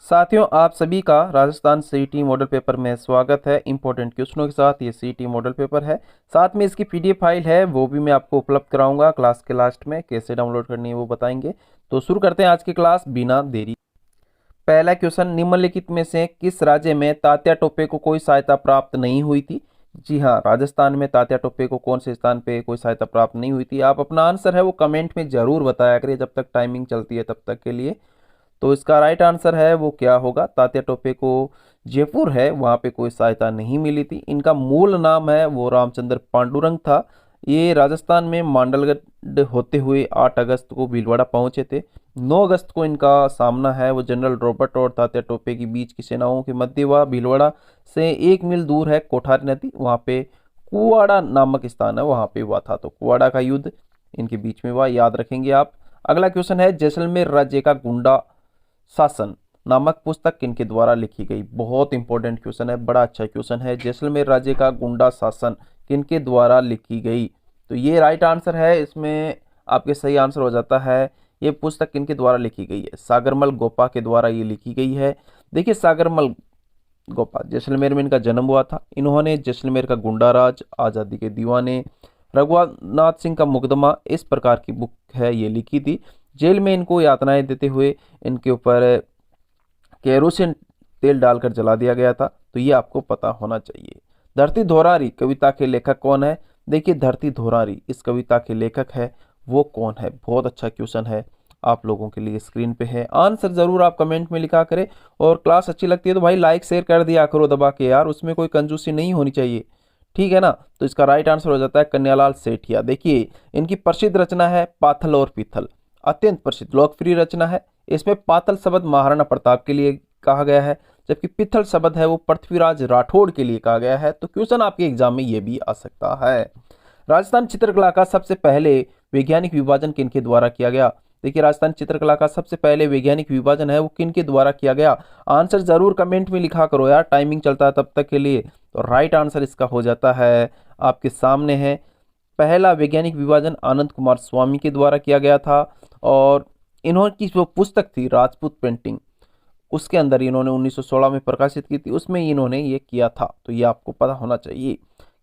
साथियों, आप सभी का राजस्थान सीईटी मॉडल पेपर में स्वागत है। इंपॉर्टेंट क्वेश्चनों के साथ ये सीईटी मॉडल पेपर है। साथ में इसकी पीडीएफ फाइल है, वो भी मैं आपको उपलब्ध कराऊंगा क्लास के लास्ट में। कैसे डाउनलोड करनी है वो बताएंगे। तो शुरू करते हैं आज की क्लास बिना देरी। पहला क्वेश्चन, निम्नलिखित में से किस राज्य में तात्या टोपे को कोई सहायता प्राप्त नहीं हुई थी? जी हाँ, राजस्थान में तात्या टोपे को कौन से स्थान पे कोई सहायता प्राप्त नहीं हुई थी? आप अपना आंसर है वो कमेंट में जरूर बताया करिए, जब तक टाइमिंग चलती है तब तक के लिए। तो इसका राइट आंसर है वो क्या होगा? तात्या टोपे को जयपुर है वहाँ पे कोई सहायता नहीं मिली थी। इनका मूल नाम है वो रामचंद्र पांडुरंग था। ये राजस्थान में मांडलगढ़ होते हुए 8 अगस्त को भीलवाड़ा पहुंचे थे। 9 अगस्त को इनका सामना है वो जनरल रॉबर्ट और तात्या टोपे के बीच की सेनाओं के मध्य हुआ। भीलवाड़ा से 1 मील दूर है कोठारी नदी, वहाँ पे कुवाड़ा नामक स्थान है, वहाँ पे हुआ था। तो कुवाड़ा का युद्ध इनके बीच में हुआ, याद रखेंगे आप। अगला क्वेश्चन है, जैसलमेर राज्य का गुंडा शासन नामक पुस्तक किनके द्वारा लिखी गई? बहुत इंपॉर्टेंट क्वेश्चन है, बड़ा अच्छा क्वेश्चन है। जैसलमेर राज्य का गुंडा शासन किनके द्वारा लिखी गई? तो ये राइट आंसर है, इसमें आपके सही आंसर हो जाता है। ये पुस्तक किनके द्वारा लिखी गई है? सागरमल गोपा के द्वारा ये लिखी गई है। देखिए, सागरमल गोपा जैसलमेर में इनका जन्म हुआ था। इन्होंने जैसलमेर का गुंडा राज, आज़ादी के दीवाने, रघुनाथ सिंह का मुकदमा, इस प्रकार की बुक है ये लिखी थी। जेल में इनको यातनाएं देते हुए इनके ऊपर केरोसिन तेल डालकर जला दिया गया था। तो ये आपको पता होना चाहिए। धरती धोरारी कविता के लेखक कौन है? देखिए, धरती धोरारी इस कविता के लेखक है वो कौन है? बहुत अच्छा क्वेश्चन है, आप लोगों के लिए स्क्रीन पे है। आंसर जरूर आप कमेंट में लिखा करें। और क्लास अच्छी लगती है तो भाई लाइक शेयर कर दिया करो दबा के यार, उसमें कोई कंजूसी नहीं होनी चाहिए, ठीक है ना। तो इसका राइट आंसर हो जाता है कन्यालाल सेठिया। देखिए, इनकी प्रसिद्ध रचना है पाथल और पीथल, अत्यंत प्रसिद्ध लोकप्रिय रचना है। इसमें पातल शब्द महाराणा प्रताप के लिए कहा गया है, जबकि पिथल शब्द है वो पृथ्वीराज राठौड़ के लिए कहा गया है। तो क्वेश्चन आपके एग्जाम में ये भी आ सकता है। राजस्थान चित्रकला का सबसे पहले वैज्ञानिक विभाजन किनके द्वारा किया गया? देखिए, राजस्थान चित्रकला का सबसे पहले वैज्ञानिक विभाजन है वो किनके द्वारा किया गया? आंसर जरूर कमेंट में लिखा करो यार, टाइमिंग चलता है तब तक के लिए। तो राइट आंसर इसका हो जाता है, आपके सामने है, पहला वैज्ञानिक विभाजन आनंद कुमार स्वामी के द्वारा किया गया था। और इन्होंने जो पुस्तक थी राजपूत पेंटिंग, उसके अंदर इन्होंने 1916 में प्रकाशित की थी, उसमें इन्होंने ये किया था। तो ये आपको पता होना चाहिए।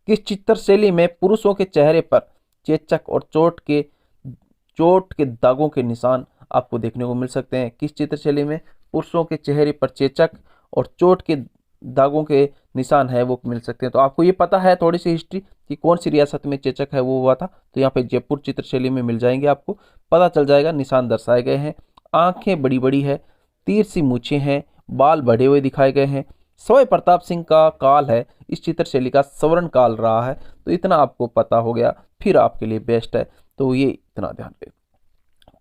किस चित्र शैली में पुरुषों के चेहरे पर चेचक और चोट के दागों के निशान आपको देखने को मिल सकते हैं? किस चित्र शैली में पुरुषों के चेहरे पर चेचक और चोट के दागों के निशान है वो मिल सकते हैं? तो आपको ये पता है थोड़ी सी हिस्ट्री कि कौन सी रियासत में चेचक है वो हुआ था? तो यहाँ पे जयपुर चित्र शैली में मिल जाएंगे, आपको पता चल जाएगा। निशान दर्शाए गए हैं, आंखें बड़ी बड़ी है, तीर सी मूछें हैं, बाल बढ़े हुए दिखाए गए हैं। सवाई प्रताप सिंह का काल है इस चित्र शैली का स्वर्ण काल रहा है। तो इतना आपको पता हो गया, फिर आपके लिए बेस्ट है। तो ये इतना ध्यान रखिए।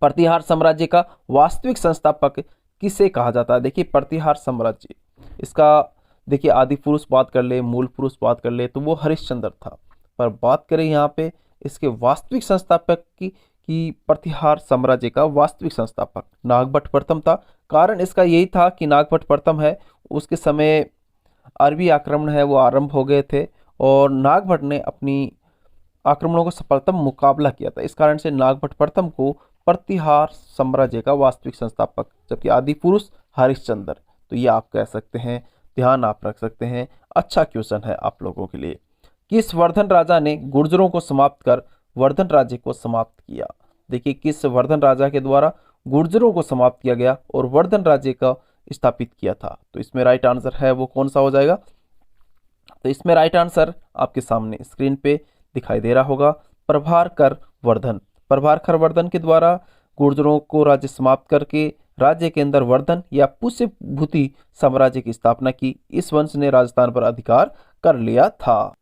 प्रतिहार साम्राज्य का वास्तविक संस्थापक किसे कहा जाता है? देखिए, प्रतिहार साम्राज्य, इसका देखिए आदि पुरुष बात कर ले, मूल पुरुष बात कर ले तो वो हरिश्चंद्र था। पर बात करें यहाँ पे इसके वास्तविक संस्थापक की प्रतिहार साम्राज्य का वास्तविक संस्थापक नागभट्ट प्रथम था। कारण इसका यही था कि नागभट्ट प्रथम है उसके समय अरबी आक्रमण है वो आरंभ हो गए थे, और नागभट्ट ने अपनी आक्रमणों का सफलतम मुकाबला किया था। इस कारण से नागभट्ट प्रथम को प्रतिहार साम्राज्य का वास्तविक संस्थापक, जबकि आदि पुरुष हरिश्चंद्र। तो ये आप कह सकते हैं, ध्यान आप रख सकते हैं। अच्छा क्वेश्चन है आप लोगों के लिए। किस वर्धन राजा ने गुर्जरों को समाप्त कर वर्धन राज्य को समाप्त किया? देखिए, किस वर्धन राजा के द्वारा गुर्जरों को समाप्त किया गया और वर्धन राज्य का स्थापित किया था? तो इसमें राइट आंसर है वो कौन सा हो जाएगा? तो इसमें राइट आंसर आपके सामने स्क्रीन पे दिखाई दे रहा होगा, प्रभाकर वर्धन। प्रभाकर वर्धन के द्वारा गुर्जरों को राज्य समाप्त करके राज्य के अंदर वर्धन या पुष्यभूति साम्राज्य की स्थापना की। इस वंश ने राजस्थान पर अधिकार कर लिया था।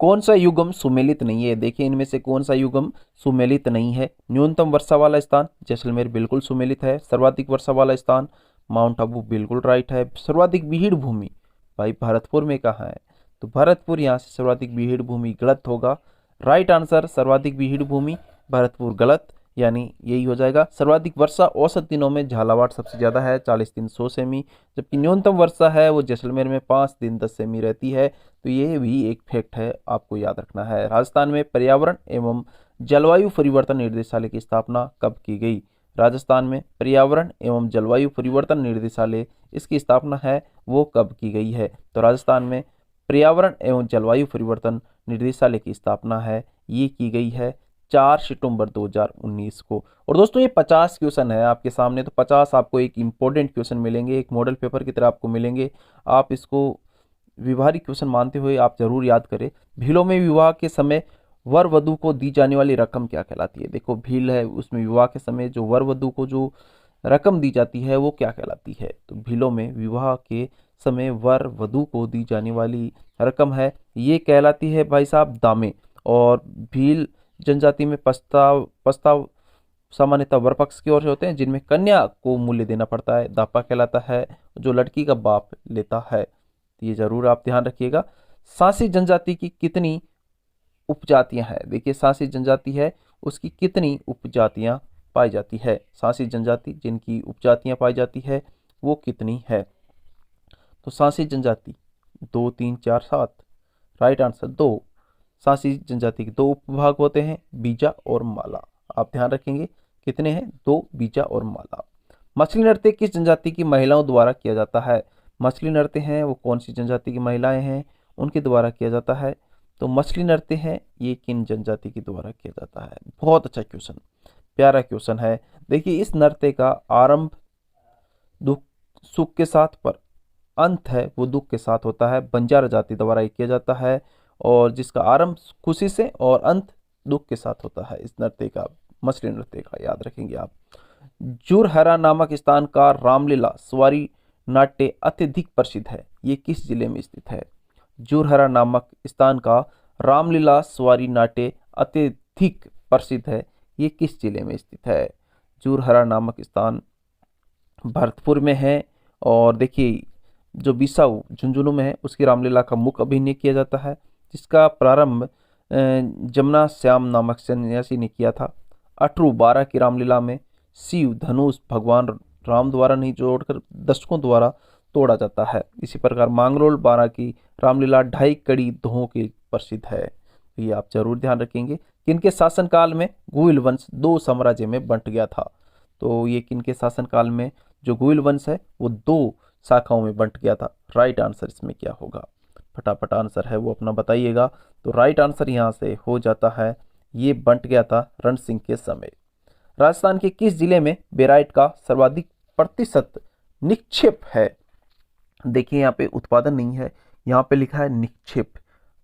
कौन सा युगम सुमेलित नहीं है? देखिए, इनमें से कौन सा युगम सुमेलित नहीं है? न्यूनतम वर्षा वाला स्थान जैसलमेर बिल्कुल सुमेलित है। सर्वाधिक वर्षा वाला स्थान माउंट आबू बिल्कुल राइट है। सर्वाधिक बीहड़ भूमि भाई भरतपुर में कहाँ है? तो भरतपुर यहाँ से सर्वाधिक बीहड़ भूमि गलत होगा। राइट आंसर सर्वाधिक बीहड़ भूमि भरतपुर गलत, यानी यही हो जाएगा। सर्वाधिक वर्षा औसत दिनों में झालावाड़ सबसे ज़्यादा है 40 दिन 100 सेमी, जबकि न्यूनतम वर्षा है वो जैसलमेर में 5 दिन 10 सेमी रहती है। तो ये भी एक फैक्ट है, आपको याद रखना है। राजस्थान में पर्यावरण एवं जलवायु परिवर्तन निर्देशालय की स्थापना कब की गई? राजस्थान में पर्यावरण एवं जलवायु परिवर्तन निर्देशालय, इसकी स्थापना है वो कब की गई है? तो राजस्थान में पर्यावरण एवं जलवायु परिवर्तन निर्देशालय की स्थापना है, ये की गई है 4 सितंबर 2019 को। और दोस्तों ये 50 क्वेश्चन है आपके सामने, तो 50 आपको एक इंपॉर्टेंट क्वेश्चन मिलेंगे, एक मॉडल पेपर की तरह आपको मिलेंगे। आप इसको व्यवहारिक क्वेश्चन मानते हुए आप जरूर याद करें। भीलों में विवाह के समय वर वधु को दी जाने वाली रकम क्या कहलाती है? देखो भील है, उसमें विवाह के समय जो वर वधु को जो रकम दी जाती है वो क्या कहलाती है? तो भीलों में विवाह के समय वर वधु को दी जाने वाली रकम है, ये कहलाती है भाई साहब दामे। और भील जनजाति में प्रस्ताव प्रस्ताव सामान्यतः वर पक्ष की ओर से होते हैं, जिनमें कन्या को मूल्य देना पड़ता है, दापा कहलाता है, जो लड़की का बाप लेता है। तो ये जरूर आप ध्यान रखिएगा। सांसी जनजाति की कितनी उपजातियां हैं? देखिए सांसी जनजाति है, उसकी कितनी उपजातियां पाई जाती है? सांसी जनजाति जिनकी उपजातियां पाई जाती है वो कितनी है? तो सांसी जनजाति 2 3 4 7, राइट आंसर 2। सांसी जनजाति के 2 उपभाग होते हैं, बीजा और माला। आप ध्यान रखेंगे कितने हैं? 2, बीजा और माला। मछली नृत्य किस जनजाति की महिलाओं द्वारा किया जाता है? मछली नृत्य हैं वो कौन सी जनजाति की महिलाएं हैं उनके द्वारा किया जाता है? तो मछली नृत्य है ये किन जनजाति के द्वारा किया जाता है? बहुत अच्छा क्वेश्चन, प्यारा क्वेश्चन है। देखिए इस नृत्य का आरंभ दुख सुख के साथ पर अंत है वो दुख के साथ होता है, बंजारा जाति द्वारा ये किया जाता है, और जिसका आरंभ खुशी से और अंत दुख के साथ होता है इस नृत्य का, मछली नृत्य का, याद रखेंगे आप। जुरहरा नामक स्थान का रामलीला सवारी नाट्य अत्यधिक प्रसिद्ध है, ये किस जिले में स्थित है? जुरहरा नामक स्थान का रामलीला सवारी नाट्य अत्यधिक प्रसिद्ध है, ये किस जिले में स्थित है? जुरहरा नामक स्थान भरतपुर में है। और देखिए जो बिसाऊ झुंझुनू में है उसकी रामलीला का मुख्य अभिनय किया जाता है, जिसका प्रारंभ जमुना श्याम नामक सन्यासी ने किया था। 1812 की रामलीला में शिव धनुष भगवान राम द्वारा नहीं जोड़कर दर्शकों द्वारा तोड़ा जाता है। इसी प्रकार मांगरोल 12 की रामलीला 2.5 कड़ी दोहों की प्रसिद्ध है। तो ये आप जरूर ध्यान रखेंगे। किनके शासनकाल में गुहिल वंश 2 साम्राज्य में बंट गया था? तो ये किनके शासनकाल में जो गुहिल वंश है वो 2 शाखाओं में बंट गया था? राइट आंसर इसमें क्या होगा? फटाफट आंसर है वो अपना बताइएगा। तो राइट आंसर यहाँ से हो जाता है, ये बंट गया था रण सिंह के समय। राजस्थान के किस जिले में बेराइट का सर्वाधिक प्रतिशत निक्षेप है? देखिए यहाँ पे उत्पादन नहीं है, यहाँ पे लिखा है निक्षेप।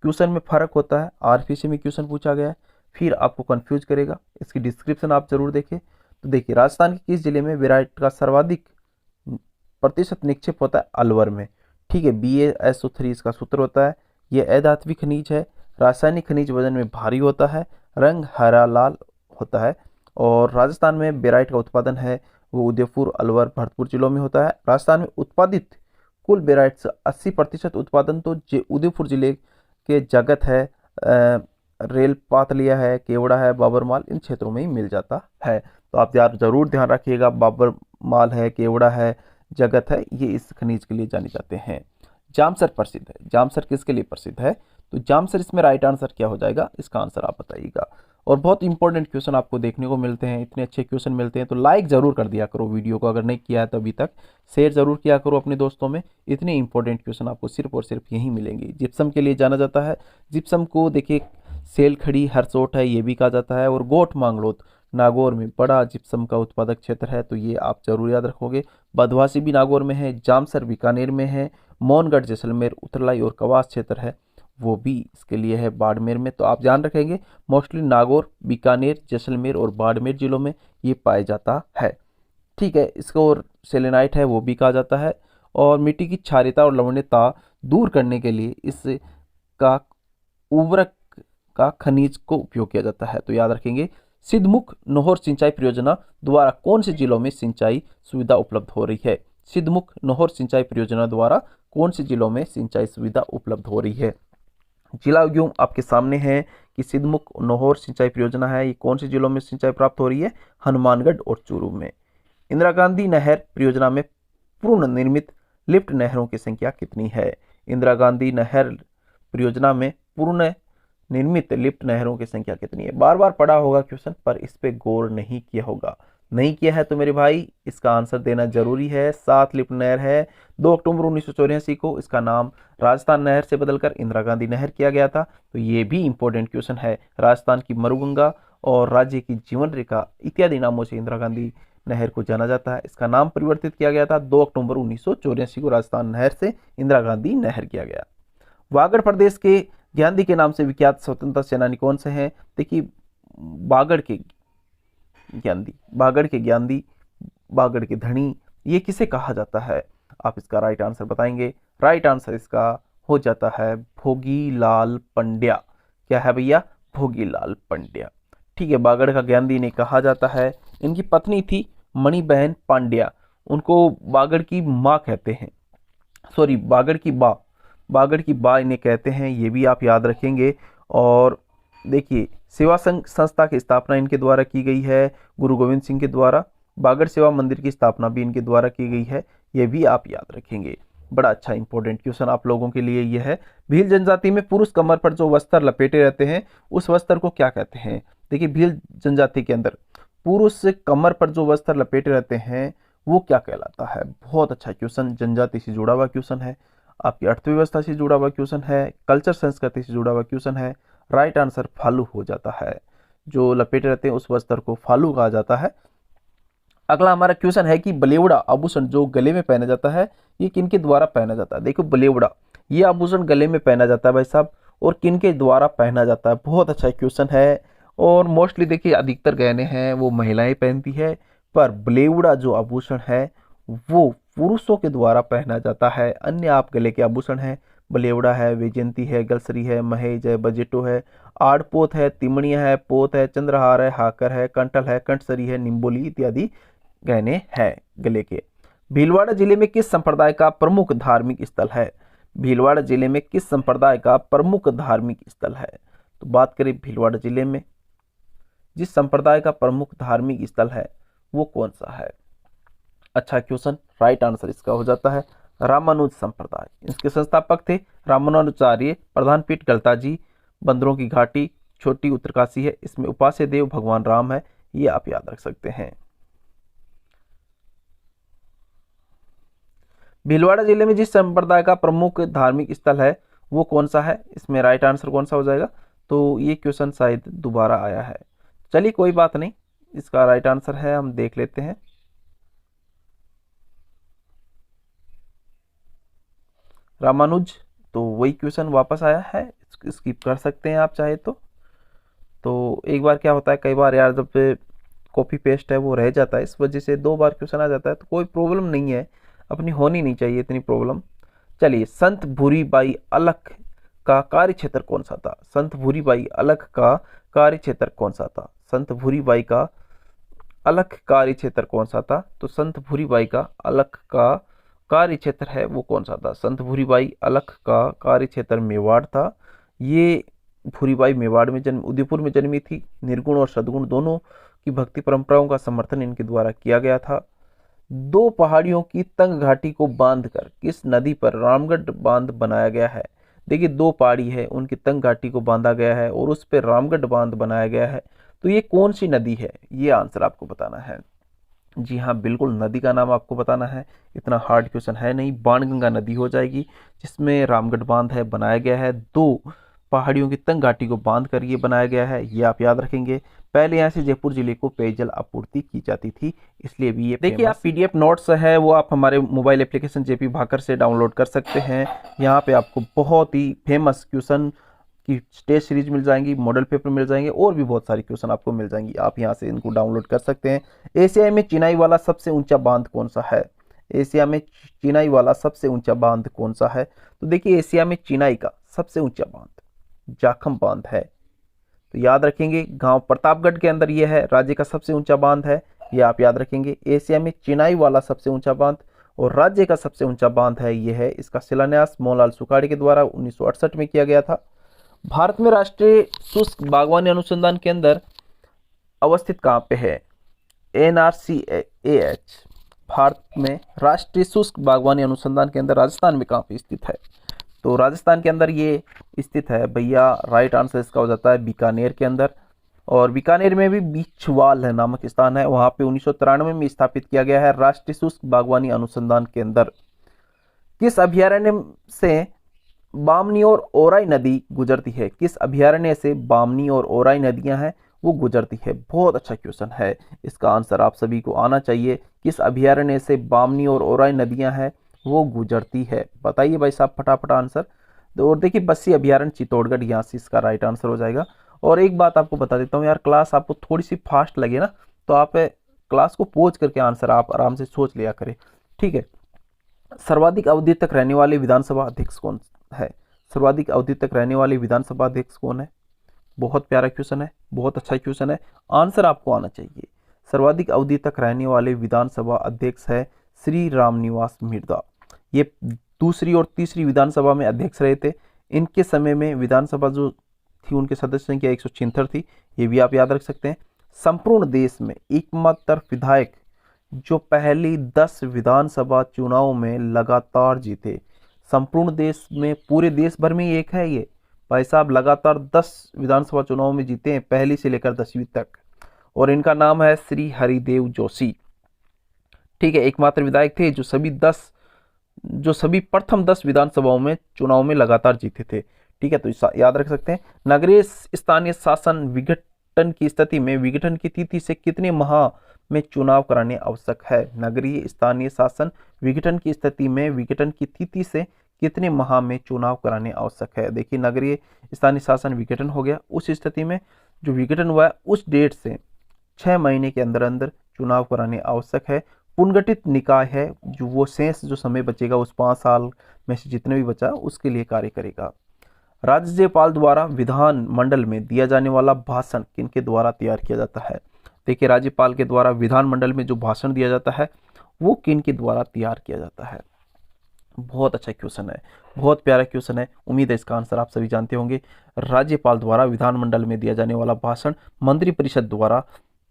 क्वेश्चन में फर्क होता है, आरपीसी में क्वेश्चन पूछा गया है, फिर आपको कंफ्यूज करेगा। इसकी डिस्क्रिप्शन आप जरूर देखें। तो देखिए राजस्थान के किस जिले में बेराइट का सर्वाधिक प्रतिशत निक्षेप होता है? अलवर में। ठीक है, BaSO3 इसका सूत्र होता है। ये अधात्विक खनिज है, रासायनिक खनिज वजन में भारी होता है, रंग हरा लाल होता है। और राजस्थान में बेराइट का उत्पादन है वो उदयपुर, अलवर, भरतपुर जिलों में होता है। राजस्थान में उत्पादित कुल बेराइट से 80% उत्पादन तो उदयपुर जिले के जगत है, रेल पातलिया है, केवड़ा है, बाबरमाल, इन क्षेत्रों में ही मिल जाता है। तो आप यार जरूर ध्यान रखिएगा, बाबरमाल है, केवड़ा है, जगत है, ये इस खनिज के लिए जाने जाते हैं। जामसर प्रसिद्ध है, जामसर किसके लिए प्रसिद्ध है? तो जामसर, इसमें राइट आंसर क्या हो जाएगा? इसका आंसर आप बताइएगा। और बहुत इंपॉर्टेंट क्वेश्चन आपको देखने को मिलते हैं, इतने अच्छे क्वेश्चन मिलते हैं, तो लाइक जरूर कर दिया करो वीडियो को, अगर नहीं किया है तो अभी तक शेयर जरूर किया करो अपने दोस्तों में। इतने इंपॉर्टेंट क्वेश्चन आपको सिर्फ और सिर्फ यहीं मिलेंगे। जिप्सम के लिए जाना जाता है, जिप्सम को देखिए सेलखड़ी हरसोट है ये भी कहा जाता है, और गोठ मांगलोत नागौर में बड़ा जिप्सम का उत्पादक क्षेत्र है, तो ये आप जरूर याद रखोगे। बदवासी भी नागौर में है, जामसर बीकानेर में है, मौनगढ़ जैसलमेर उतरलाई और कवास क्षेत्र है वो भी इसके लिए है बाड़मेर में। तो आप ध्यान रखेंगे मोस्टली नागौर, बीकानेर, जैसलमेर और बाड़मेर जिलों में ये पाया जाता है। ठीक है, इसको और सेलेनाइट है वो भी कहा जाता है। और मिट्टी की क्षारीयता और लवणता दूर करने के लिए इसका उर्वरक का खनिज को उपयोग किया जाता है। तो याद रखेंगे सिद्धमुख नहर सिंचाई परियोजना द्वारा कौन से जिलों में सिंचाई सुविधा उपलब्ध हो रही है? सिद्धमुख नहर सिंचाई परियोजना द्वारा कौन से जिलों में सिंचाई सुविधा उपलब्ध हो रही है? जिला यूं आपके सामने है कि सिद्धमुख नहर सिंचाई परियोजना है, ये कौन से जिलों में सिंचाई प्राप्त हो रही है? हनुमानगढ़ और चूरू में। इंदिरा गांधी नहर परियोजना में पूर्ण निर्मित लिफ्ट नहरों की संख्या कितनी है? इंदिरा गांधी नहर परियोजना में पूर्ण निर्मित लिफ्ट नहरों की संख्या कितनी है? बार बार पढ़ा होगा क्वेश्चन, पर इस पे गौर नहीं किया होगा। नहीं किया है तो मेरे भाई इसका आंसर देना जरूरी है। सात लिफ्ट नहर है। 2 अक्टूबर 1984 को इसका नाम राजस्थान नहर से बदलकर इंदिरा गांधी नहर किया गया था। तो ये भी इंपॉर्टेंट क्वेश्चन है। राजस्थान की मरुगंगा और राज्य की जीवन रेखा इत्यादि नामों से इंदिरा गांधी नहर को जाना जाता है। इसका नाम परिवर्तित किया गया था 2 अक्टूबर 1984 को राजस्थान नहर से इंदिरा गांधी नहर किया गया। वागड़ प्रदेश के ज्ञानदी के नाम से विख्यात स्वतंत्रता सेनानी कौन से हैं? देखिए बागड़ के ज्ञानदी, बागड़ के ज्ञानदी, बागड़ के धनी, ये किसे कहा जाता है? आप इसका राइट आंसर बताएंगे। राइट आंसर इसका हो जाता है भोगीलाल पंड्या। क्या है भैया? भोगीलाल पंड्या। ठीक है, बागड़ का ज्ञानदी ने कहा जाता है। इनकी पत्नी थी मणिबहन पांड्या, उनको बागड़ की माँ कहते हैं, सॉरी बागड़ की बा, बागड़ की बा इन्हें कहते हैं, ये भी आप याद रखेंगे। और देखिए सेवा संघ संस्था की स्थापना इनके द्वारा की गई है, गुरु गोविंद सिंह के द्वारा। बागड़ सेवा मंदिर की स्थापना भी इनके द्वारा की गई है, ये भी आप याद रखेंगे। बड़ा अच्छा इंपॉर्टेंट क्वेश्चन आप लोगों के लिए ये है। भील जनजाति में पुरुष कमर पर जो वस्त्र लपेटे रहते हैं उस वस्त्र को क्या कहते हैं? देखिए भील जनजाति के अंदर पुरुष कमर पर जो वस्त्र लपेटे रहते हैं वो क्या कहलाता है? बहुत अच्छा क्वेश्चन, जनजाति से जुड़ा हुआ क्वेश्चन है, आपकी अर्थव्यवस्था से जुड़ा हुआ क्वेश्चन है, कल्चर संस्कृति से जुड़ा हुआ क्वेश्चन है। राइट आंसर फालू हो जाता है। जो लपेटे रहते हैं उस वस्त्र को फालू कहा जाता है। अगला हमारा क्वेश्चन है कि बलेवड़ा आभूषण जो गले में पहना जाता है ये किनके द्वारा पहना जाता है? देखो बलेवड़ा ये आभूषण गले में पहना जाता है भाई साहब, और किनके द्वारा पहना जाता है? बहुत अच्छा क्वेश्चन है। और मोस्टली देखिए अधिकतर गहने हैं वो महिलाएं पहनती है, पर बलेवड़ा जो आभूषण है वो पुरुषों के द्वारा पहना जाता है। अन्य आप गले के आभूषण है, बलेवड़ा है, वैजयंती है, गलसरी है, महेज है, बजेटो है, आड़पोत है, तिमणिया है, पोत है, चंद्रहार है, हाकर है, कंटल है, कंठसरी है, निम्बोली इत्यादि गहने हैं गले के। भीलवाड़ा जिले में किस संप्रदाय का प्रमुख धार्मिक स्थल है? भीलवाड़ा जिले में किस संप्रदाय का प्रमुख धार्मिक स्थल है? तो बात करें भीलवाड़ा जिले में जिस संप्रदाय का प्रमुख धार्मिक स्थल है वो कौन सा है? अच्छा क्वेश्चन, राइट आंसर इसका हो जाता है रामानुज संप्रदाय। इसके संस्थापक थे रामानुजाचार्य। प्रधान पीठ गलता जी, बंदरों की घाटी छोटी उत्तरकाशी है, इसमें उपास्य देव भगवान राम है, ये आप याद रख सकते हैं। भीलवाड़ा जिले में जिस संप्रदाय का प्रमुख धार्मिक स्थल है वो कौन सा है? इसमें राइट आंसर कौन सा हो जाएगा? तो ये क्वेश्चन शायद दोबारा आया है, चलिए कोई बात नहीं, इसका राइट आंसर है हम देख लेते हैं। रामानुज, तो वही क्वेश्चन वापस आया है, स्किप कर सकते हैं आप चाहे तो एक बार क्या होता है कई बार यार जब कॉपी पेस्ट है वो रह जाता है, इस वजह से 2 बार क्वेश्चन आ जाता है, तो कोई प्रॉब्लम नहीं है, अपनी होनी नहीं चाहिए इतनी प्रॉब्लम। चलिए, संत भूरीबाई अलख का कार्य क्षेत्र कौन सा था? संत भूरीबाई अलख का कार्य क्षेत्र कौन सा था? संत भूरीबाई का अलख कार्य क्षेत्र कौन सा था? तो संत भूरीबाई का अलख का कार्य क्षेत्र है वो कौन सा था? संत भूरीबाई अलख का कार्य क्षेत्र मेवाड़ था। ये भूरीबाई मेवाड़ में जन्म उदयपुर में जन्मी थी। निर्गुण और सद्गुण दोनों की भक्ति परंपराओं का समर्थन इनके द्वारा किया गया था। 2 पहाड़ियों की तंग घाटी को बांधकर किस नदी पर रामगढ़ बांध बनाया गया है? देखिए 2 पहाड़ी है उनकी तंग घाटी को बांधा गया है और उस पर रामगढ़ बांध बनाया गया है। तो ये कौन सी नदी है? ये आंसर आपको बताना है। जी हाँ बिल्कुल, नदी का नाम आपको बताना है, इतना हार्ड क्वेश्चन है नहीं। बाणगंगा नदी हो जाएगी जिसमें रामगढ़ बांध है बनाया गया है। 2 पहाड़ियों की तंग घाटी को बांध कर ये बनाया गया है, ये आप याद रखेंगे। पहले यहाँ से जयपुर जिले को पेयजल आपूर्ति की जाती थी, इसलिए भी ये देखिए आप PDF नोट्स है वो आप हमारे मोबाइल एप्लीकेशन JP भाकर से डाउनलोड कर सकते हैं। यहाँ पे आपको बहुत ही फेमस क्वेश्चन की टेस्ट सीरीज मिल जाएंगी, मॉडल पेपर मिल जाएंगे और भी बहुत सारी क्वेश्चन आपको मिल जाएंगी, आप यहाँ से इनको डाउनलोड कर सकते हैं। एशिया में चिनाई वाला सबसे ऊंचा बांध कौन सा है? एशिया में चिनाई वाला सबसे ऊंचा बांध कौन सा है? तो देखिए एशिया में चिनाई का सबसे ऊंचा बांध जाखम बांध है, तो याद रखेंगे। गांव प्रतापगढ़ के अंदर यह है, राज्य का सबसे ऊंचा बांध है, यह आप याद रखेंगे। एशिया में चिनाई वाला सबसे ऊंचा बांध और राज्य का सबसे ऊंचा बांध है यह है। इसका शिलान्यास मोहनलाल सुखाड़ी के द्वारा 1968 में किया गया था। भारत में राष्ट्रीय शुष्क बागवानी अनुसंधान केंद्र अवस्थित कहाँ पे है? NRCAH भारत में राष्ट्रीय शुष्क बागवानी अनुसंधान केंद्र राजस्थान में कहाँ पे स्थित है? तो राजस्थान के अंदर ये स्थित है भैया। राइट आंसर इसका हो जाता है बीकानेर के अंदर। और बीकानेर में भी बीछवाल है नामक स्थान है, वहां पे 1993 में स्थापित किया गया है राष्ट्रीय शुष्क बागवानी अनुसंधान केंद्र। किस अभयारण्य से बामनी और ओराई नदी गुजरती है? किस अभयारण्य से बामनी और ओराई नदियां हैं वो गुजरती है? बहुत अच्छा क्वेश्चन है, इसका आंसर आप सभी को आना चाहिए। किस अभयारण्य से बामनी और ओराई नदियां हैं वो गुजरती है? बताइए भाई साहब फटाफट आंसर। और देखिए बस्सी अभयारण्य चित्तौड़गढ़, यहाँ से इसका राइट आंसर हो जाएगा। और एक बात आपको बता देता हूँ यार, क्लास आपको थोड़ी सी फास्ट लगे ना तो आप क्लास को पॉज करके आंसर आप आराम से सोच लिया करें, ठीक है। सर्वाधिक अवधि तक रहने वाले विधानसभा अध्यक्ष कौन है? सर्वाधिक अवधि तक रहने वाले विधानसभा अध्यक्ष कौन है? बहुत प्यारा क्वेश्चन है, बहुत अच्छा क्वेश्चन है, आंसर आपको आना चाहिए। सर्वाधिक अवधि तक रहने वाले विधानसभा अध्यक्ष है श्री रामनिवास मिर्धा। ये दूसरी और तीसरी विधानसभा में अध्यक्ष रहे थे। इनके समय में विधानसभा जो थी उनके सदस्य संख्या 176 थी, ये भी आप याद रख सकते हैं। संपूर्ण देश में एकमात्र विधायक जो पहली 10 विधानसभा चुनाव में लगातार जीते। संपूर्ण देश में, पूरे देश भर में एक है ये भाई साहब, लगातार 10 विधानसभा चुनाव में जीते हैं, पहली से लेकर 10वीं तक। और इनका नाम है श्री हरिदेव जोशी, ठीक है। एकमात्र विधायक थे जो सभी प्रथम 10 विधानसभाओं में चुनाव में लगातार जीते थे, ठीक है। तो याद रख सकते हैं। नगरीय स्थानीय शासन विघटन की स्थिति में विघटन की तिथि से कितने माह में चुनाव कराने आवश्यक है? नगरीय स्थानीय शासन विघटन की स्थिति में विघटन की तिथि से कितने माह में चुनाव कराने आवश्यक है? देखिए नगरीय स्थानीय शासन विघटन हो गया, उस स्थिति में जो विघटन हुआ है उस डेट से 6 महीने के अंदर अंदर चुनाव कराने आवश्यक है। पुनर्गठित निकाय है जो वो शेष जो समय बचेगा उस 5 साल में से जितने भी बचा उसके लिए कार्य करेगा। राज्यपाल द्वारा विधान मंडल में दिया जाने वाला भाषण किनके द्वारा तैयार किया जाता है? देखिए राज्यपाल के द्वारा विधान मंडल में जो भाषण दिया जाता है वो किनके द्वारा तैयार किया जाता है? बहुत अच्छा क्वेश्चन है, बहुत प्यारा क्वेश्चन है, उम्मीद है इसका आंसर आप सभी जानते होंगे। राज्यपाल द्वारा विधानमंडल में दिया जाने वाला भाषण मंत्रिपरिषद द्वारा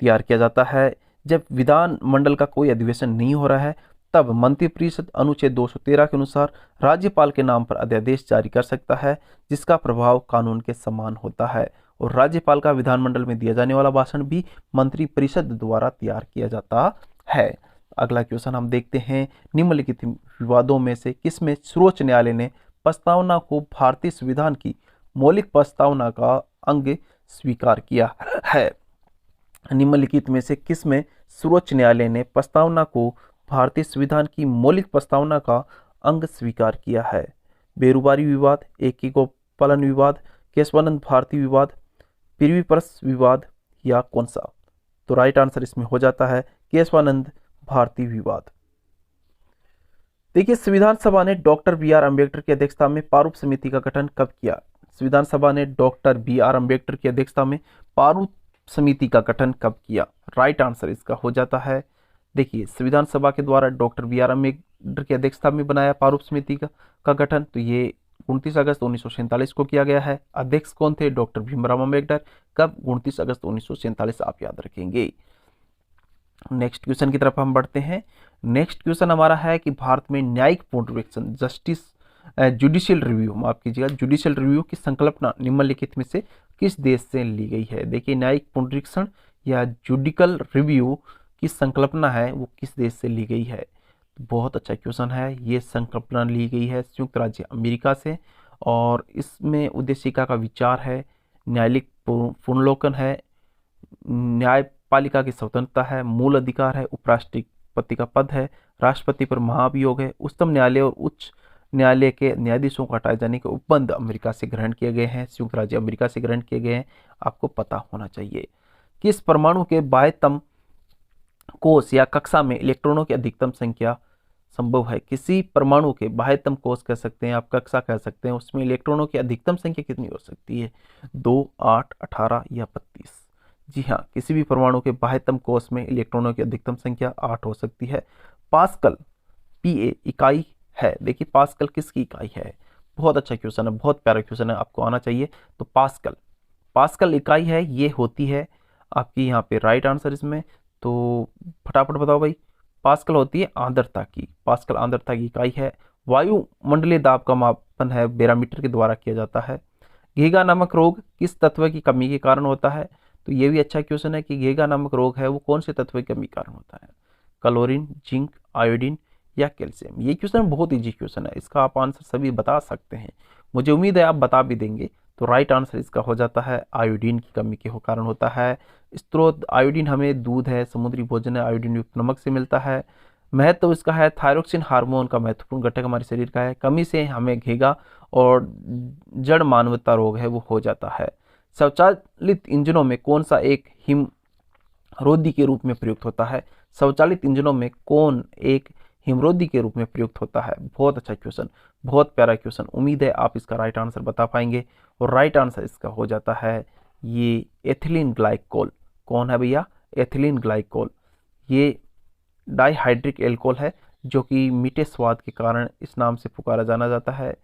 तैयार किया जाता है। जब विधानमंडल का कोई अधिवेशन नहीं हो रहा है तब मंत्रिपरिषद अनुच्छेद 213 के अनुसार राज्यपाल के नाम पर अध्यादेश जारी कर सकता है जिसका प्रभाव कानून के समान होता है। और राज्यपाल का विधानमंडल में दिया जाने वाला भाषण भी मंत्रिपरिषद द्वारा तैयार किया जाता है। अगला क्वेश्चन हम देखते हैं, निम्नलिखित विवादों में से किसमें सर्वोच्च न्यायालय ने प्रस्तावना को भारतीय संविधान की मौलिक प्रस्तावना का अंग स्वीकार किया है? निम्नलिखित में से किसमें सर्वोच्च न्यायालय ने प्रस्तावना को भारतीय संविधान की मौलिक प्रस्तावना का अंग स्वीकार किया है? बेरुबारी विवाद, एकीकोपालन विवाद, केशवानंद भारती विवाद, पृथ्वी परस विवाद या कौन सा? तो राइट आंसर इसमें हो जाता है केशवानंद भारती विवाद। देखिए संविधान सभा ने डॉक्टर बी.आर. अम्बेडकर की अध्यक्षता में प्रारूप समिति का गठन कब किया? संविधान सभा ने डॉक्टर बी.आर. अम्बेडकर की अध्यक्षता में प्रारूप समिति का गठन कब किया? राइट आंसर इसका हो जाता है, देखिए संविधान सभा के द्वारा डॉक्टर बी.आर. अम्बेडकर की अध्यक्षता में बनाया प्रारूप समिति का गठन, तो ये 29 अगस्त 1947 को किया गया है। अध्यक्ष कौन थे? डॉक्टर भीमराव अम्बेडकर। कब? 29 अगस्त 1947, आप याद रखेंगे। नेक्स्ट क्वेश्चन की तरफ हम बढ़ते हैं। नेक्स्ट क्वेश्चन हमारा है कि भारत में न्यायिक पुनरीक्षण जुडिशियल रिव्यू, माफ कीजिएगा, जुडिशियल रिव्यू की संकल्पना निम्नलिखित में से किस देश से ली गई है? देखिए न्यायिक पुनरीक्षण या जुडिकल रिव्यू की संकल्पना है वो किस देश से ली गई है? बहुत अच्छा क्वेश्चन है। ये संकल्पना ली गई है संयुक्त राज्य अमेरिका से और इसमें उद्देशिका का विचार है, न्यायालयिक पुनर्लोकन है, न्यायपालिका की स्वतंत्रता है, मूल अधिकार है, उपराष्ट्रपति का पद है, राष्ट्रपति पर महाभियोग है, उच्चतम न्यायालय और उच्च न्यायालय के न्यायाधीशों को हटाए जाने के उपबंध अमेरिका से ग्रहण किए गए हैं, संयुक्त राज्य अमेरिका से ग्रहण किए गए हैं, आपको पता होना चाहिए। किस परमाणु के बाह्यतम कोष या कक्षा में इलेक्ट्रॉनों की अधिकतम संख्या संभव है? किसी परमाणु के बाह्यतम कोष कह सकते हैं, आप कक्षा कह सकते हैं, उसमें इलेक्ट्रॉनों की अधिकतम संख्या कितनी हो सकती है? 2, 8, 18 या 32? जी हाँ, किसी भी परमाणु के बाह्यतम कोष में इलेक्ट्रॉनों की अधिकतम संख्या 8 हो सकती है। पास्कल पीए इकाई है, देखिए पास्कल किसकी इकाई है? बहुत अच्छा क्वेश्चन है, बहुत प्यारा क्वेश्चन है, आपको आना चाहिए। तो पास्कल इकाई है, ये होती है आपकी यहाँ पे राइट आंसर इसमें। तो फटाफट बताओ भाई, पास्कल होती है आर्द्रता की, पास्कल आर्द्रता की इकाई है। वायुमंडलीय दाब का मापन है बैरोमीटर के द्वारा किया जाता है। घीगा नामक रोग किस तत्व की कमी के कारण होता है? तो ये भी अच्छा क्वेश्चन है कि घेगा नामक रोग है वो कौन से तत्व की कमी के कारण होता है, क्लोरीन, जिंक, आयोडीन या कैल्शियम। ये क्वेश्चन बहुत इजी क्वेश्चन है, इसका आप आंसर सभी बता सकते हैं, मुझे उम्मीद है आप बता भी देंगे। तो राइट आंसर इसका हो जाता है आयोडीन की कमी के कारण होता है। स्रोत आयोडीन हमें दूध है, समुद्री भोजन है, आयोडीन युक्त नमक से मिलता है। महत्व इसका है थायरोक्सिन हार्मोन का महत्वपूर्ण घटक हमारे शरीर का है। कमी से हमें घेगा और जड़ मानवता रोग है वो हो जाता है। स्वचालित इंजनों में कौन सा एक हिमरोधी के रूप में प्रयुक्त होता है, स्वचालित इंजनों में कौन एक हिमरोधी के रूप में प्रयुक्त होता है। बहुत अच्छा क्वेश्चन, बहुत प्यारा क्वेश्चन, उम्मीद है आप इसका राइट आंसर बता पाएंगे। और राइट आंसर इसका हो जाता है ये एथिलीन ग्लाइकोल। कौन है भैया, एथिलीन ग्लाइकोल। ये डाइहाइड्रिक एल्कोहल है जो कि मीठे स्वाद के कारण इस नाम से पुकारा जाना जाता है।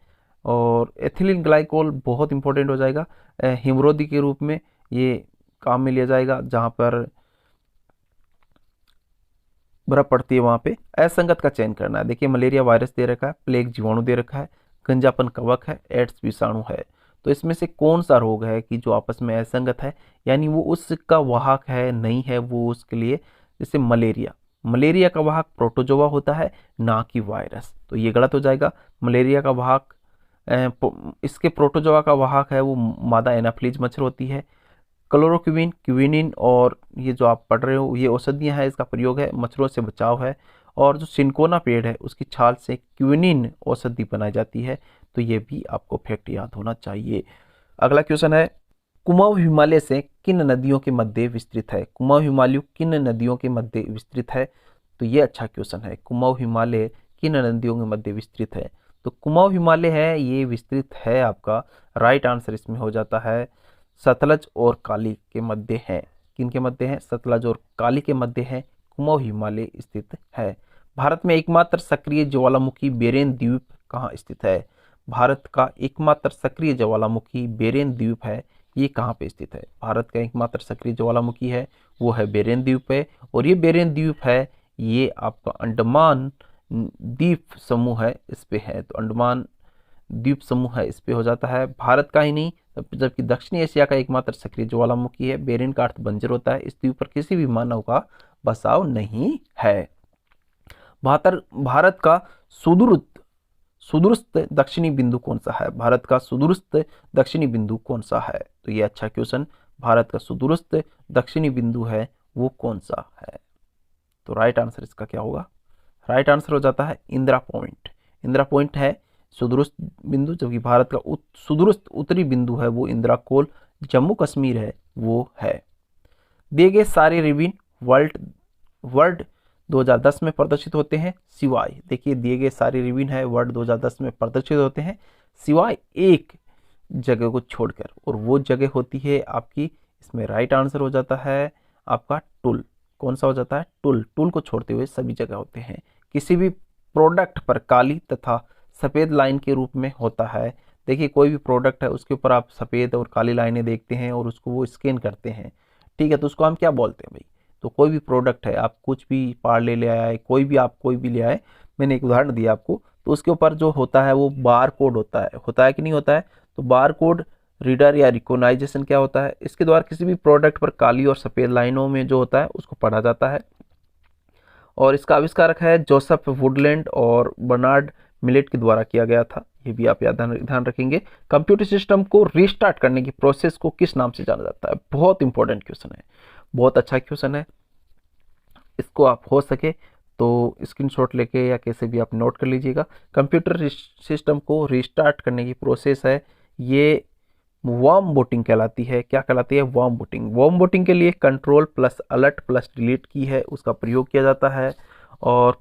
और एथिलीन ग्लाइकोल बहुत इंपॉर्टेंट हो जाएगा, हिमरोधी के रूप में ये काम में लिया जाएगा। जहाँ पर बर्फ पड़ती है वहाँ पे असंगत का चयन करना है। देखिए मलेरिया वायरस दे रखा है, प्लेग जीवाणु दे रखा है, गंजापन कवक है, एड्स विषाणु है। तो इसमें से कौन सा रोग है कि जो आपस में असंगत है, यानी वो उसका वाहक है नहीं है वो उसके लिए। जैसे मलेरिया, मलेरिया का वाहक प्रोटोजोआ होता है ना कि वायरस, तो ये गलत हो जाएगा। मलेरिया का वाहक इसके प्रोटोजोआ का वाहक है वो मादा एनाफ्लीज मच्छर होती है। क्लोरोक्विन, क्विनिन और ये जो आप पढ़ रहे हो ये औषधियाँ हैं, इसका प्रयोग है मच्छरों से बचाव है। और जो सिनकोना पेड़ है उसकी छाल से क्विनिन औषधि बनाई जाती है। तो ये भी आपको फैक्ट याद होना चाहिए। अगला क्वेश्चन है, कुमाऊं हिमालय से किन नदियों के मध्य विस्तृत है। कुमाऊं हिमालय किन नदियों के मध्य विस्तृत है, तो ये अच्छा क्वेश्चन है। कुमाऊं हिमालय किन नदियों के मध्य विस्तृत है, तो कुमाऊं हिमालय है ये विस्तृत है आपका। राइट आंसर इसमें हो जाता है सतलज और काली के मध्य है। किन के मध्य है, सतलज और काली के मध्य है कुमाऊं हिमालय स्थित है। भारत में एकमात्र सक्रिय ज्वालामुखी बेरेन द्वीप कहाँ स्थित है। भारत का एकमात्र सक्रिय ज्वालामुखी बेरेन द्वीप है, ये कहाँ पे स्थित है। भारत का एकमात्र सक्रिय ज्वालामुखी है वो है बेरेन द्वीप पे। और ये बेरेन द्वीप है ये आपका अंडमान द्वीप समूह है इस पे है। तो अंडमान द्वीप समूह है इस पे हो जाता है। भारत का ही नहीं जबकि दक्षिणी एशिया का एकमात्र सक्रिय ज्वालामुखी है। बेरेन का अर्थ बंजर होता है। इस द्वीप पर किसी भी मानव का बसाव नहीं है। भारत का सुदूरस्थ दक्षिणी बिंदु कौन सा है। भारत का सुदूरस्थ दक्षिणी बिंदु कौन सा है, तो ये अच्छा क्वेश्चन, भारत का सुदूरस्थ दक्षिणी बिंदु है वो कौन सा है। तो राइट आंसर इसका क्या होगा, राइट आंसर हो जाता है इंदिरा पॉइंट। इंदिरा पॉइंट है सुदूरस्थ बिंदु, जबकि भारत का सुदूरस्थ उत्तरी बिंदु है वो इंदिरा कोल जम्मू कश्मीर है वो है। दिए गए सारे रिबन वर्ल्ड 2010 में प्रदर्शित होते हैं सिवाय, देखिए दिए गए सारे रिबन है वर्ल्ड 2010 में प्रदर्शित होते हैं सिवाय एक जगह को छोड़कर, और वो जगह होती है आपकी, इसमें राइट आंसर हो जाता है आपका टूल। कौन सा हो जाता है, टूल। टूल को छोड़ते हुए सभी जगह होते हैं। किसी भी प्रोडक्ट पर काली तथा सफ़ेद लाइन के रूप में होता है। देखिए कोई भी प्रोडक्ट है उसके ऊपर आप सफ़ेद और काली लाइनें देखते हैं और उसको वो स्कैन करते हैं, ठीक है, तो उसको हम क्या बोलते हैं भाई। तो कोई भी प्रोडक्ट है, आप कुछ भी पार्ले ले आए, कोई भी ले आए, मैंने एक उदाहरण दिया आपको, तो उसके ऊपर जो होता है वो बार कोड होता है कि नहीं होता है। तो बार कोड रीडर या रिकॉग्नाइजेशन क्या होता है, इसके द्वारा किसी भी प्रोडक्ट पर काली और सफ़ेद लाइनों में जो होता है उसको पढ़ा जाता है। और इसका आविष्कारक है जोसेफ वुडलैंड और बर्नार्ड मिलेट के द्वारा किया गया था, ये भी आप ध्यान रखेंगे। कंप्यूटर सिस्टम को रीस्टार्ट करने की प्रोसेस को किस नाम से जाना जाता है, बहुत इंपॉर्टेंट क्वेश्चन है, बहुत अच्छा क्वेश्चन है। इसको आप हो सके तो स्क्रीनशॉट लेके या कैसे भी आप नोट कर लीजिएगा। कंप्यूटर सिस्टम को रीस्टार्ट करने की प्रोसेस है ये वार्म बूटिंग कहलाती है। क्या कहलाती है, वार्म बूटिंग। वार्म बूटिंग के लिए control plus alert plus delete की है उसका प्रयोग किया जाता है। और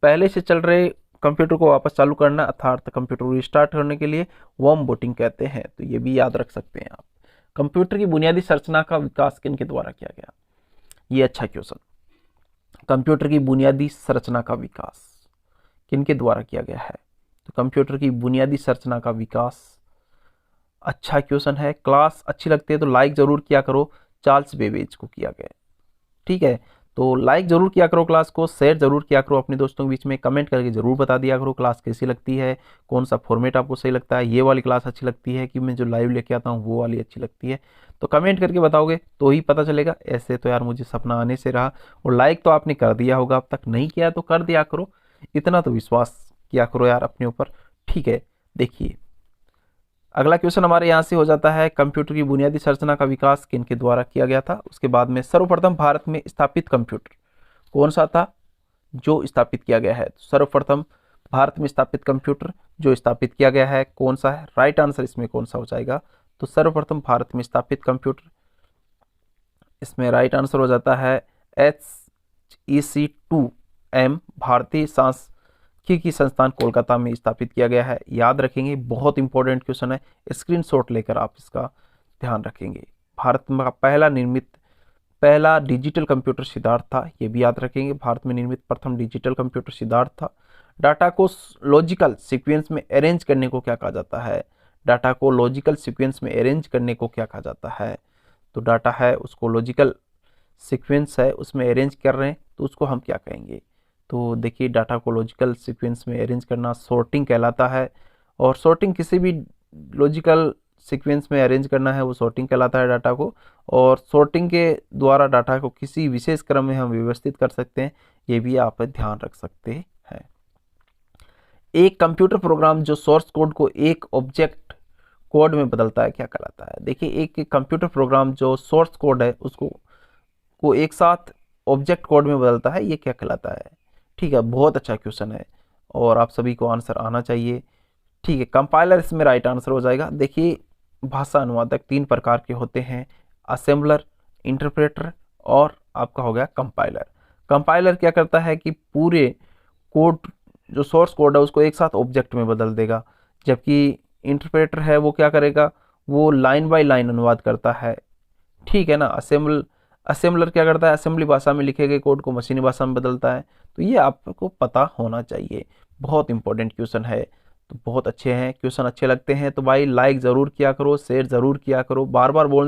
पहले से चल रहे कंप्यूटर को वापस चालू करना अर्थात कंप्यूटर रिस्टार्ट करने के लिए वार्म बूटिंग कहते हैं, तो ये भी याद रख सकते हैं आप। कंप्यूटर की बुनियादी संरचना का विकास किन के द्वारा किया गया, ये अच्छा क्वेश्चन। कंप्यूटर की बुनियादी संरचना का विकास किन के द्वारा किया गया है, तो कंप्यूटर की बुनियादी संरचना का विकास, अच्छा क्वेश्चन है। क्लास अच्छी लगती है तो लाइक जरूर किया करो, चार्ल्स बेबेज को किया गया, ठीक है। तो लाइक ज़रूर किया करो क्लास को, शेयर ज़रूर किया करो अपने दोस्तों के बीच में, कमेंट करके ज़रूर बता दिया करो क्लास कैसी लगती है, कौन सा फॉर्मेट आपको सही लगता है, ये वाली क्लास अच्छी लगती है कि मैं जो लाइव लेके आता हूँ वो वाली अच्छी लगती है। तो कमेंट करके बताओगे तो ही पता चलेगा। ऐसे तो यार मुझे सपना आने से रहा। और लाइक तो आपने कर दिया होगा, अब तक नहीं किया तो कर दिया करो, इतना तो विश्वास किया करो यार अपने ऊपर। ठीक है, देखिए अगला क्वेश्चन हमारे यहाँ से हो जाता है, कंप्यूटर की बुनियादी संरचना का विकास किनके द्वारा किया गया था। उसके बाद में सर्वप्रथम भारत में स्थापित कंप्यूटर कौन सा था जो स्थापित किया गया है। तो सर्वप्रथम भारत में स्थापित कंप्यूटर जो स्थापित किया गया है कौन सा है, राइट आंसर इसमें कौन सा हो जाएगा। तो सर्वप्रथम भारत में स्थापित कंप्यूटर, इसमें राइट आंसर हो जाता है HEC2M, भारतीय सांख्यिकी संस्थान कोलकाता में स्थापित किया गया है। याद रखेंगे, बहुत इंपॉर्टेंट क्वेश्चन है, स्क्रीनशॉट लेकर आप इसका ध्यान रखेंगे। भारत में पहला डिजिटल कंप्यूटर सिद्धार्थ था, ये भी याद रखेंगे। भारत में निर्मित प्रथम डिजिटल कंप्यूटर सिद्धार्थ था। डाटा को लॉजिकल सीक्वेंस में अरेंज करने को क्या कहा जाता है। डाटा को लॉजिकल सीक्वेंस में अरेंज करने को क्या कहा जाता है। तो डाटा है उसको लॉजिकल सीक्वेंस है उसमें अरेंज कर रहे हैं तो उसको हम क्या कहेंगे। तो देखिए डाटा को लॉजिकल सीक्वेंस में अरेंज करना सॉर्टिंग कहलाता है। और सॉर्टिंग किसी भी लॉजिकल सीक्वेंस में अरेंज करना है वो सॉर्टिंग कहलाता है डाटा को। और सॉर्टिंग के द्वारा डाटा को किसी विशेष क्रम में हम व्यवस्थित कर सकते हैं, ये भी आप ध्यान रख सकते हैं। एक कंप्यूटर प्रोग्राम जो सोर्स कोड को एक ऑब्जेक्ट कोड में बदलता है क्या कहलाता है। देखिए एक कंप्यूटर प्रोग्राम जो सोर्स कोड है उसको एक साथ ऑब्जेक्ट कोड में बदलता है, ये क्या कहलाता है। ठीक है, बहुत अच्छा क्वेश्चन है और आप सभी को आंसर आना चाहिए। ठीक है, कंपाइलर इसमें राइट आंसर हो जाएगा। देखिए भाषा अनुवादक 3 प्रकार के होते हैं, असेंबलर, इंटरप्रेटर और आपका हो गया कंपाइलर। कंपाइलर क्या करता है कि पूरे कोड जो सोर्स कोड है उसको एक साथ ऑब्जेक्ट में बदल देगा, जबकि इंटरप्रेटर है वो क्या करेगा, वो लाइन बाय लाइन अनुवाद करता है। ठीक है ना। असेंबलर क्या करता है, असेंबली भाषा में लिखे गए कोड को मशीनी भाषा में बदलता है। तो ये आपको पता होना चाहिए, बहुत इंपॉर्टेंट क्वेश्चन है। तो बहुत अच्छे हैं क्वेश्चन, अच्छे लगते हैं तो भाई लाइक ज़रूर किया करो, शेयर ज़रूर किया करो। बार बार बोलने